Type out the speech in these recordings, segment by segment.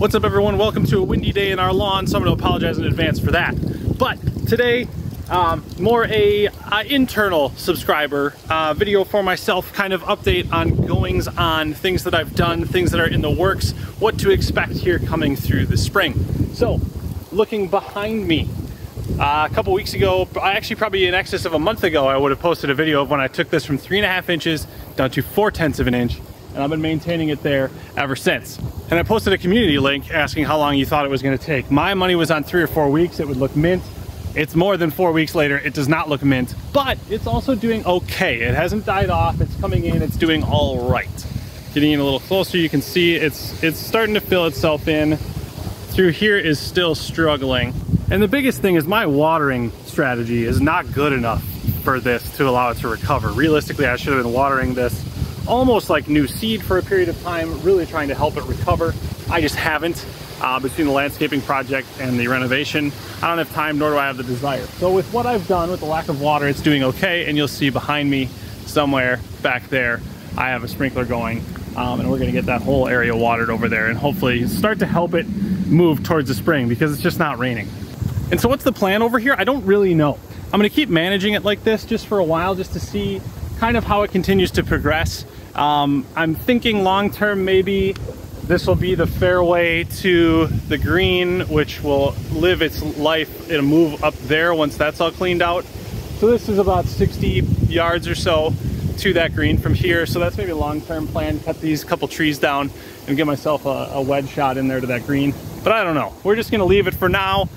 What's up, everyone? Welcome to a windy day in our lawn, so I'm going to apologize in advance for that. But today, more a internal subscriber video for myself, kind of update on goings on, things that I've done, things that are in the works, what to expect here coming through the spring. So, looking behind me, a couple weeks ago, actually probably in excess of a month ago, I would have posted a video of when I took this from 3.5 inches down to 0.4 of an inch, and I've been maintaining it there ever since. And I posted a community link asking how long you thought it was going to take. My money was on 3 or 4 weeks. It would look mint. It's more than 4 weeks later. It does not look mint, but it's also doing okay. It hasn't died off. It's coming in. It's doing all right. Getting in a little closer, you can see it's starting to fill itself in. Through here is still struggling. And the biggest thing is my watering strategy is not good enough for this to allow it to recover. Realistically, I should have been watering this almost like new seed for a period of time, really trying to help it recover. I just haven't. Between the landscaping project and the renovation, I don't have time, nor do I have the desire. So with what I've done, with the lack of water, it's doing okay. And you'll see behind me, somewhere back there, I have a sprinkler going, and we're gonna get that whole area watered over there and hopefully start to help it move towards the spring, because it's just not raining. And so what's the plan over here? I don't really know. I'm gonna keep managing it like this just for a while, just to see kind of how it continues to progress. I'm thinking long-term, maybe this will be the fairway to the green, which will live its life. It'll move up there once that's all cleaned out. So this is about 60 yards or so to that green from here. So that's maybe a long-term plan, cut these couple trees down and get myself a wedge shot in there to that green. But I don't know. We're just gonna leave it for now.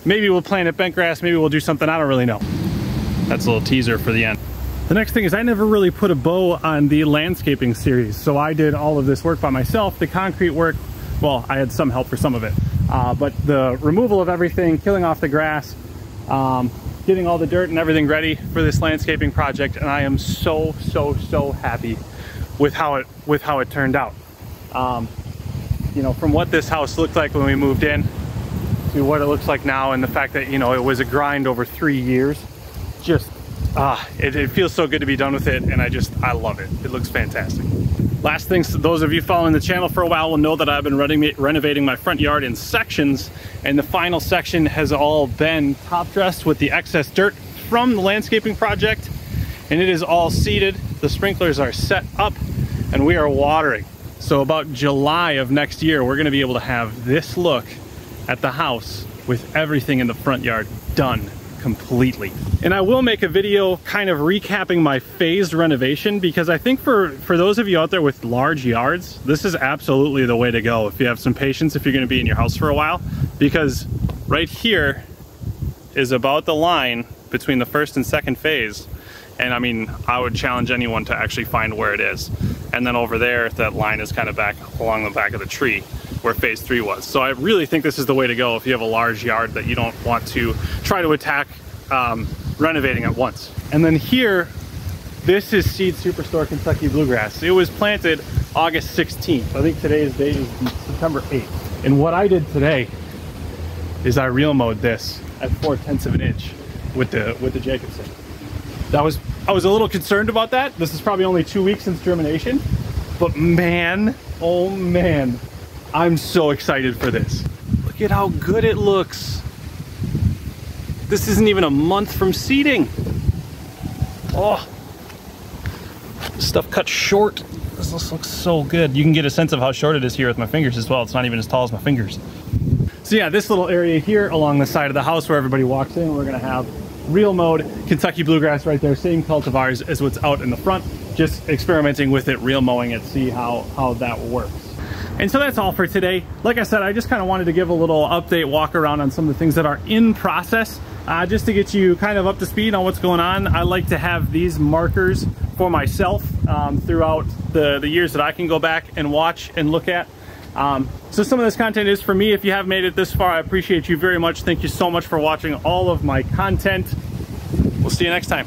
Maybe we'll plant it bent grass, maybe we'll do something, I don't really know. That's a little teaser for the end. The next thing is I never really put a bow on the landscaping series. So I did all of this work by myself. The concrete work, well, I had some help for some of it. But the removal of everything, killing off the grass, getting all the dirt and everything ready for this landscaping project. And I am so happy with how it turned out. You know, from what this house looked like when we moved in to what it looks like now, and the fact that, you know, it was a grind over 3 years, just it feels so good to be done with it, and I love it. It looks fantastic. Last thing, so those of you following the channel for a while will know that I've been renovating my front yard in sections, and the final section has all been top dressed with the excess dirt from the landscaping project, and it is all seeded. The sprinklers are set up, and we are watering. So about July of next year, we're gonna be able to have this look at the house with everything in the front yard done completely. And I will make a video kind of recapping my phased renovation, because I think for those of you out there with large yards, this is absolutely the way to go if you have some patience, if you're going to be in your house for a while, because right here is about the line between the first and second phase. And I mean, I would challenge anyone to actually find where it is. And then over there, that line is kind of back along the back of the tree where phase 3 was. So I really think this is the way to go if you have a large yard that you don't want to try to attack renovating at once. And then here, this is Seed Superstore Kentucky Bluegrass. It was planted August 16th. I think today's date is September 8th. And what I did today is I reel mowed this at 0.4 of an inch with the Jacobson. I was a little concerned about that. This is probably only 2 weeks since germination, but man, oh man, I'm so excited for this. Look at how good it looks. This isn't even a month from seeding. Oh, stuff cut short. This looks so good. You can get a sense of how short it is here with my fingers as well. It's not even as tall as my fingers. So yeah, this little area here along the side of the house where everybody walks in, we're gonna have reel mowed Kentucky Bluegrass right there, same cultivars as what's out in the front, just experimenting with it, reel mowing it, see how that works. And so that's all for today. Like I said, I just kind of wanted to give a little update, walk around on some of the things that are in process, just to get you kind of up to speed on what's going on. I like to have these markers for myself throughout the years that I can go back and watch and look at. So some of this content is for me. If you have made it this far, I appreciate you very much. Thank you so much for watching all of my content. We'll see you next time.